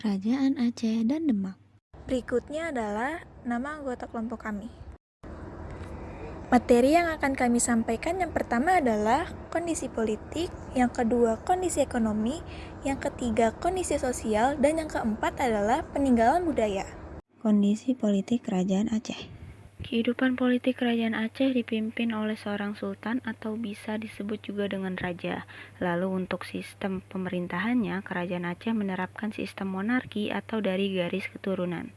Kerajaan Aceh dan Demak. Berikutnya adalah nama anggota kelompok kami. Materi yang akan kami sampaikan yang pertama adalah kondisi politik, yang kedua kondisi ekonomi, yang ketiga kondisi sosial, dan yang keempat adalah peninggalan budaya. Kondisi politik Kerajaan Aceh. Kehidupan politik Kerajaan Aceh dipimpin oleh seorang sultan atau bisa disebut juga dengan raja. Lalu untuk sistem pemerintahannya, Kerajaan Aceh menerapkan sistem monarki atau dari garis keturunan.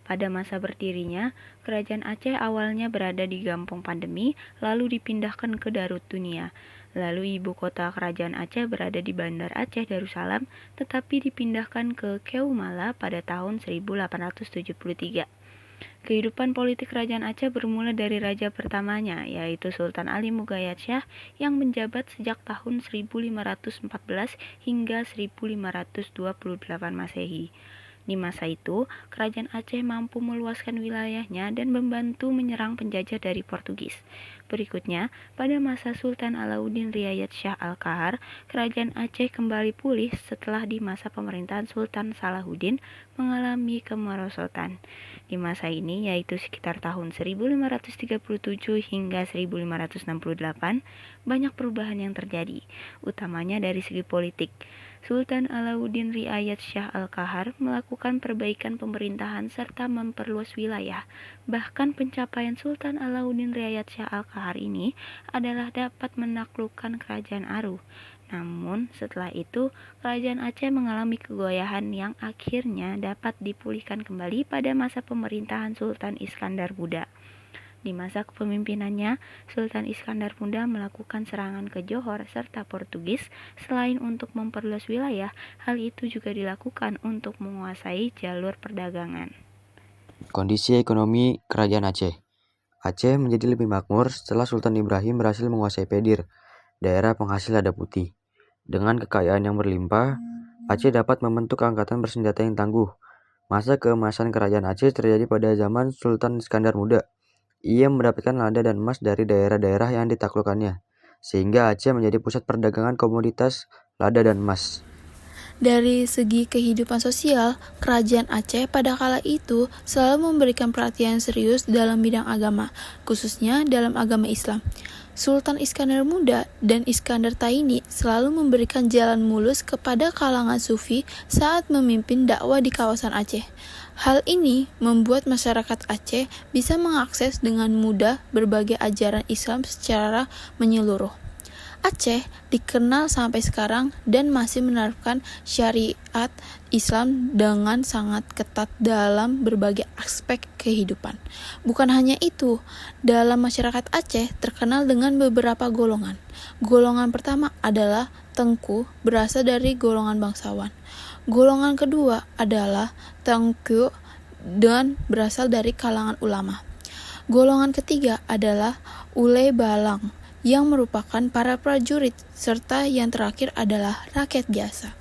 Pada masa berdirinya, Kerajaan Aceh awalnya berada di Gampong Pandemi, lalu dipindahkan ke Darut Dunia. Lalu ibu kota Kerajaan Aceh berada di Bandar Aceh Darussalam, tetapi dipindahkan ke Keumala pada tahun 1873. Kehidupan politik Kerajaan Aceh bermula dari raja pertamanya, yaitu Sultan Ali Mughayat Shah yang menjabat sejak tahun 1514 hingga 1528 Masehi. Di masa itu, Kerajaan Aceh mampu meluaskan wilayahnya dan membantu menyerang penjajah dari Portugis. Berikutnya, pada masa Sultan Alauddin Riayat Shah Al-Kahar, Kerajaan Aceh kembali pulih setelah di masa pemerintahan Sultan Salahuddin mengalami kemerosotan. Di masa ini, yaitu sekitar tahun 1537 hingga 1568, banyak perubahan yang terjadi, utamanya dari segi politik. Sultan Alauddin Riayat Shah Al-Kahar melakukan perbaikan pemerintahan serta memperluas wilayah. Bahkan pencapaian Sultan Alauddin Riayat Shah Al-Kahar ini adalah dapat menaklukkan Kerajaan Aru. Namun, setelah itu, Kerajaan Aceh mengalami kegoyahan yang akhirnya dapat dipulihkan kembali pada masa pemerintahan Sultan Iskandar Muda. Di masa kepemimpinannya, Sultan Iskandar Muda melakukan serangan ke Johor serta Portugis. Selain untuk memperluas wilayah, hal itu juga dilakukan untuk menguasai jalur perdagangan. Kondisi ekonomi Kerajaan Aceh. Aceh menjadi lebih makmur setelah Sultan Ibrahim berhasil menguasai Pedir, daerah penghasil lada putih. Dengan kekayaan yang berlimpah, Aceh dapat membentuk angkatan bersenjata yang tangguh. Masa keemasan Kerajaan Aceh terjadi pada zaman Sultan Iskandar Muda. Ia mendapatkan lada dan emas dari daerah-daerah yang ditaklukkannya, sehingga Aceh menjadi pusat perdagangan komoditas lada dan emas. Dari segi kehidupan sosial, Kerajaan Aceh pada kala itu selalu memberikan perhatian serius dalam bidang agama, khususnya dalam agama Islam. Sultan Iskandar Muda dan Iskandar Taini selalu memberikan jalan mulus kepada kalangan sufi saat memimpin dakwah di kawasan Aceh. Hal ini membuat masyarakat Aceh bisa mengakses dengan mudah berbagai ajaran Islam secara menyeluruh. Aceh dikenal sampai sekarang dan masih menerapkan syariat Islam dengan sangat ketat dalam berbagai aspek kehidupan. Bukan hanya itu, dalam masyarakat Aceh terkenal dengan beberapa golongan. Golongan pertama adalah Tengku, berasal dari golongan bangsawan. Golongan kedua adalah Tengku dan berasal dari kalangan ulama. Golongan ketiga adalah Ule Balang, yang merupakan para prajurit, serta yang terakhir adalah rakyat biasa.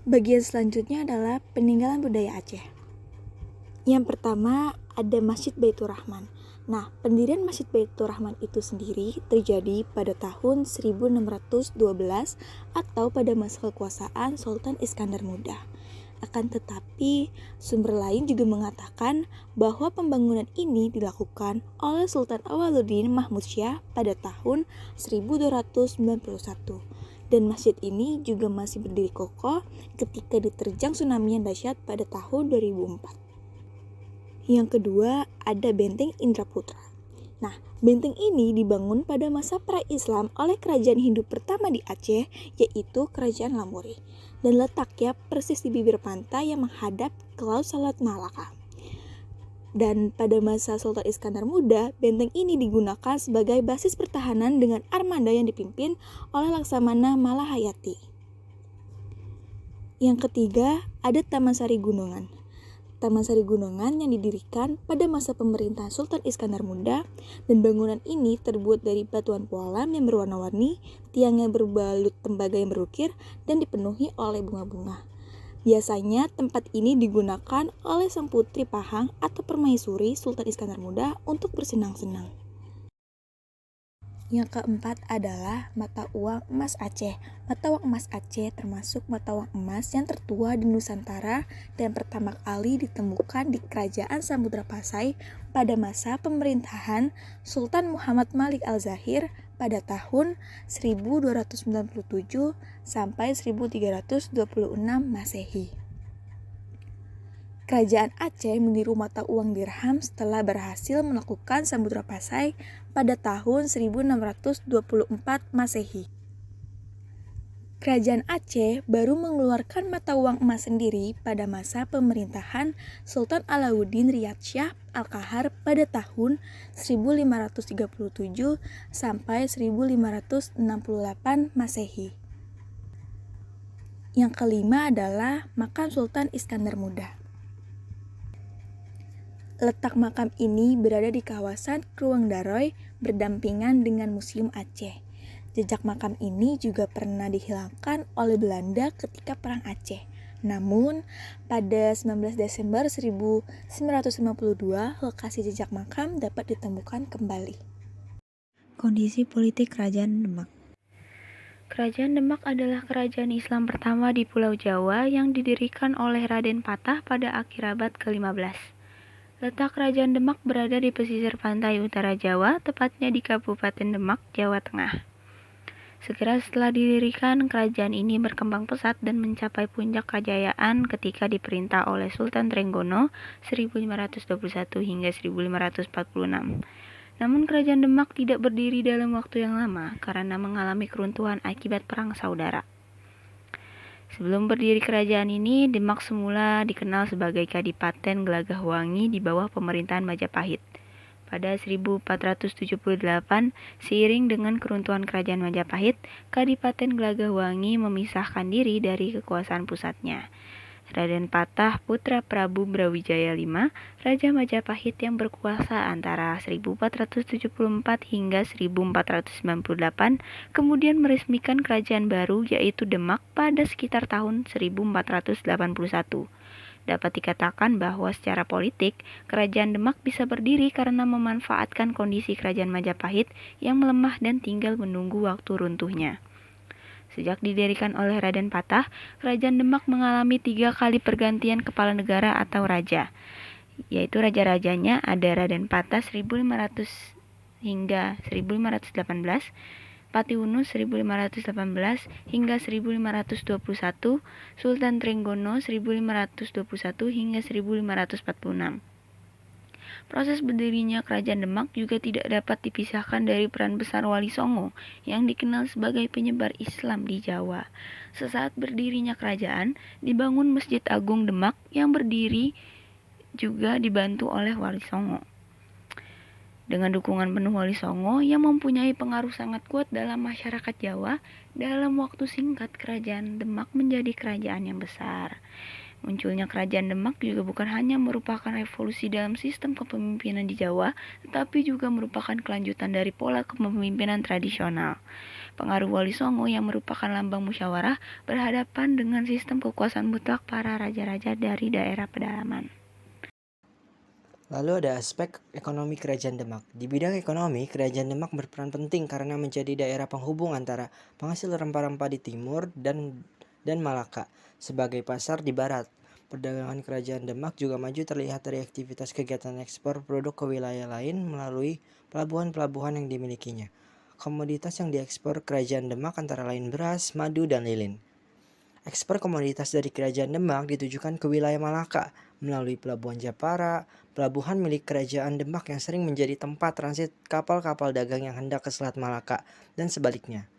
Bagian selanjutnya adalah peninggalan budaya Aceh. Yang pertama ada Masjid Baitur Rahman. Nah, pendirian Masjid Baitur Rahman itu sendiri terjadi pada tahun 1612 atau pada masa kekuasaan Sultan Iskandar Muda. Akan tetapi, sumber lain juga mengatakan bahwa pembangunan ini dilakukan oleh Sultan Awaluddin Mahmud Shah pada tahun 1291. Dan masjid ini juga masih berdiri kokoh ketika diterjang tsunami yang dahsyat pada tahun 2004. Yang kedua, ada Benteng Indraputra. Nah, benteng ini dibangun pada masa pra-Islam oleh kerajaan Hindu pertama di Aceh, yaitu Kerajaan Lahore, dan letaknya persis di bibir pantai yang menghadap ke Laut Selat Malaka. Dan pada masa Sultan Iskandar Muda, benteng ini digunakan sebagai basis pertahanan dengan armada yang dipimpin oleh Laksamana Malahayati. Yang ketiga, ada Taman Sari Gunungan. Taman Sari Gunungan yang didirikan pada masa pemerintahan Sultan Iskandar Muda, dan bangunan ini terbuat dari batuan pualam yang berwarna-warni, tiangnya berbalut tembaga yang berukir, dan dipenuhi oleh bunga-bunga. Biasanya tempat ini digunakan oleh sang putri Pahang atau permaisuri Sultan Iskandar Muda untuk bersenang-senang. Yang keempat adalah mata uang emas Aceh. Mata uang emas Aceh termasuk mata uang emas yang tertua di Nusantara dan pertama kali ditemukan di Kerajaan Samudra Pasai pada masa pemerintahan Sultan Muhammad Malik Al-Zahir pada tahun 1297 sampai 1326 Masehi. Kerajaan Aceh meniru mata uang dirham setelah berhasil melakukan Samudra Pasai pada tahun 1624 Masehi. Kerajaan Aceh baru mengeluarkan mata uang emas sendiri pada masa pemerintahan Sultan Alauddin Riyad Shah Al-Qahar pada tahun 1537 sampai 1568 Masehi. Yang kelima adalah makam Sultan Iskandar Muda. Letak makam ini berada di kawasan Krueng Daroy berdampingan dengan Museum Aceh. Jejak makam ini juga pernah dihilangkan oleh Belanda ketika Perang Aceh. Namun, pada 19 Desember 1952, lokasi jejak makam dapat ditemukan kembali. Kondisi politik Kerajaan Demak. Kerajaan Demak adalah kerajaan Islam pertama di Pulau Jawa yang didirikan oleh Raden Patah pada akhir abad ke-15. Letak Kerajaan Demak berada di pesisir pantai utara Jawa, tepatnya di Kabupaten Demak, Jawa Tengah. Segera setelah didirikan, kerajaan ini berkembang pesat dan mencapai puncak kejayaan ketika diperintah oleh Sultan Trenggono 1521 hingga 1546. Namun kerajaan Demak tidak berdiri dalam waktu yang lama karena mengalami keruntuhan akibat perang saudara. Sebelum berdiri kerajaan ini, Demak semula dikenal sebagai Kadipaten Gelagahwangi di bawah pemerintahan Majapahit. Pada 1478, seiring dengan keruntuhan kerajaan Majapahit, Kadipaten Gelagahwangi memisahkan diri dari kekuasaan pusatnya. Raden Patah, putra Prabu Brawijaya V, Raja Majapahit yang berkuasa antara 1474 hingga 1498, kemudian meresmikan kerajaan baru yaitu Demak pada sekitar tahun 1481. Dapat dikatakan bahwa secara politik, kerajaan Demak bisa berdiri karena memanfaatkan kondisi kerajaan Majapahit yang melemah dan tinggal menunggu waktu runtuhnya. Sejak didirikan oleh Raden Patah, Kerajaan Demak mengalami 3 kali pergantian kepala negara atau raja, yaitu raja-rajanya ada Raden Patah 1500 hingga 1518, Patiunus 1518 hingga 1521, Sultan Trenggono 1521 hingga 1546. Proses berdirinya Kerajaan Demak juga tidak dapat dipisahkan dari peran besar Wali Songo yang dikenal sebagai penyebar Islam di Jawa. Sesaat berdirinya kerajaan, dibangun Masjid Agung Demak yang berdiri juga dibantu oleh Wali Songo. Dengan dukungan penuh Wali Songo yang mempunyai pengaruh sangat kuat dalam masyarakat Jawa, dalam waktu singkat Kerajaan Demak menjadi kerajaan yang besar. Munculnya Kerajaan Demak juga bukan hanya merupakan revolusi dalam sistem kepemimpinan di Jawa, tetapi juga merupakan kelanjutan dari pola kepemimpinan tradisional. Pengaruh Wali Songo yang merupakan lambang musyawarah berhadapan dengan sistem kekuasaan mutlak para raja-raja dari daerah pedalaman. Lalu ada aspek ekonomi Kerajaan Demak. Di bidang ekonomi, Kerajaan Demak berperan penting karena menjadi daerah penghubung antara penghasil rempah-rempah di timur dan Malaka sebagai pasar di barat. Perdagangan Kerajaan Demak juga maju terlihat dari aktivitas kegiatan ekspor produk ke wilayah lain melalui pelabuhan-pelabuhan yang dimilikinya. Komoditas yang diekspor Kerajaan Demak antara lain beras, madu, dan lilin. Ekspor komoditas dari Kerajaan Demak ditujukan ke wilayah Malaka melalui Pelabuhan Japara, pelabuhan milik Kerajaan Demak yang sering menjadi tempat transit kapal-kapal dagang yang hendak ke Selat Malaka dan sebaliknya.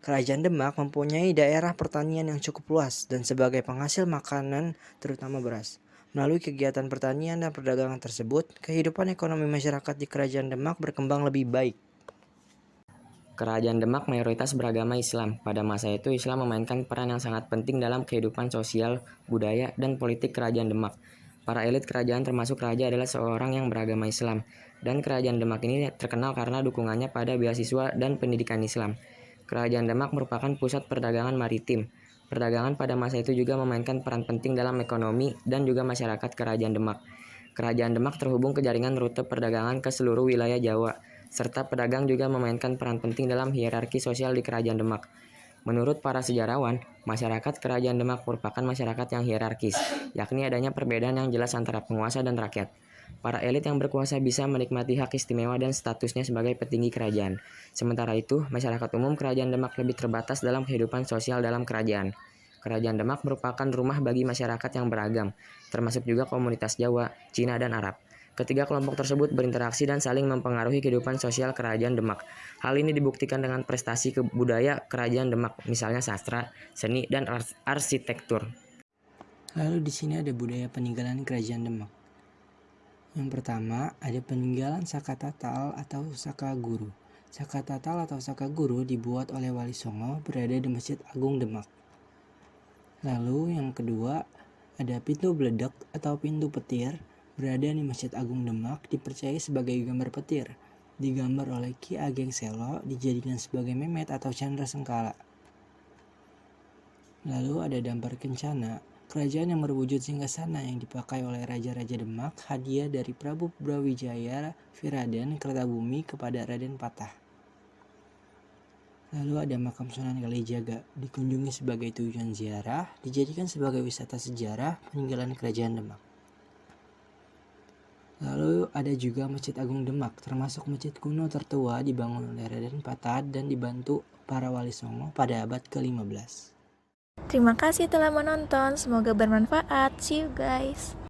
Kerajaan Demak mempunyai daerah pertanian yang cukup luas dan sebagai penghasil makanan terutama beras. Melalui kegiatan pertanian dan perdagangan tersebut, kehidupan ekonomi masyarakat di Kerajaan Demak berkembang lebih baik. Kerajaan Demak mayoritas beragama Islam. Pada masa itu Islam memainkan peran yang sangat penting dalam kehidupan sosial, budaya, dan politik Kerajaan Demak. Para elit kerajaan termasuk raja adalah seorang yang beragama Islam, dan Kerajaan Demak ini terkenal karena dukungannya pada beasiswa dan pendidikan Islam. Kerajaan Demak merupakan pusat perdagangan maritim. Perdagangan pada masa itu juga memainkan peran penting dalam ekonomi dan juga masyarakat Kerajaan Demak. Kerajaan Demak terhubung ke jaringan rute perdagangan ke seluruh wilayah Jawa. serta pedagang juga memainkan peran penting dalam hierarki sosial di Kerajaan Demak. Menurut para sejarawan, masyarakat Kerajaan Demak merupakan masyarakat yang hierarkis, yakni adanya perbedaan yang jelas antara penguasa dan rakyat. Para elit yang berkuasa bisa menikmati hak istimewa dan statusnya sebagai petinggi kerajaan. Sementara itu, masyarakat umum Kerajaan Demak lebih terbatas dalam kehidupan sosial dalam kerajaan. Kerajaan Demak merupakan rumah bagi masyarakat yang beragam, termasuk juga komunitas Jawa, Cina, dan Arab. Ketiga kelompok tersebut berinteraksi dan saling mempengaruhi kehidupan sosial Kerajaan Demak. Hal ini dibuktikan dengan prestasi budaya Kerajaan Demak, misalnya sastra, seni, dan arsitektur. Lalu di sini ada budaya peninggalan Kerajaan Demak. Yang pertama, ada peninggalan Saka Tatal atau Saka Guru. Saka Tatal atau Saka Guru dibuat oleh Wali Songo berada di Masjid Agung Demak. Lalu yang kedua, ada pintu beledek atau pintu petir berada di Masjid Agung Demak, dipercaya sebagai gambar petir. Digambar oleh Ki Ageng Selo, dijadikan sebagai Memet atau Chandra Sengkala. Lalu ada Dampar Kencana, kerajaan yang berwujud singgasana yang dipakai oleh Raja-Raja Demak, hadiah dari Prabu Brawijaya Viraden Kertabumi kepada Raden Patah. Lalu ada makam Sunan Kalijaga, dikunjungi sebagai tujuan ziarah, dijadikan sebagai wisata sejarah peninggalan Kerajaan Demak. Lalu ada juga Masjid Agung Demak, termasuk masjid kuno tertua dibangun oleh Raden Patah dan dibantu para wali Songo pada abad ke-15. Terima kasih telah menonton, semoga bermanfaat. See you guys.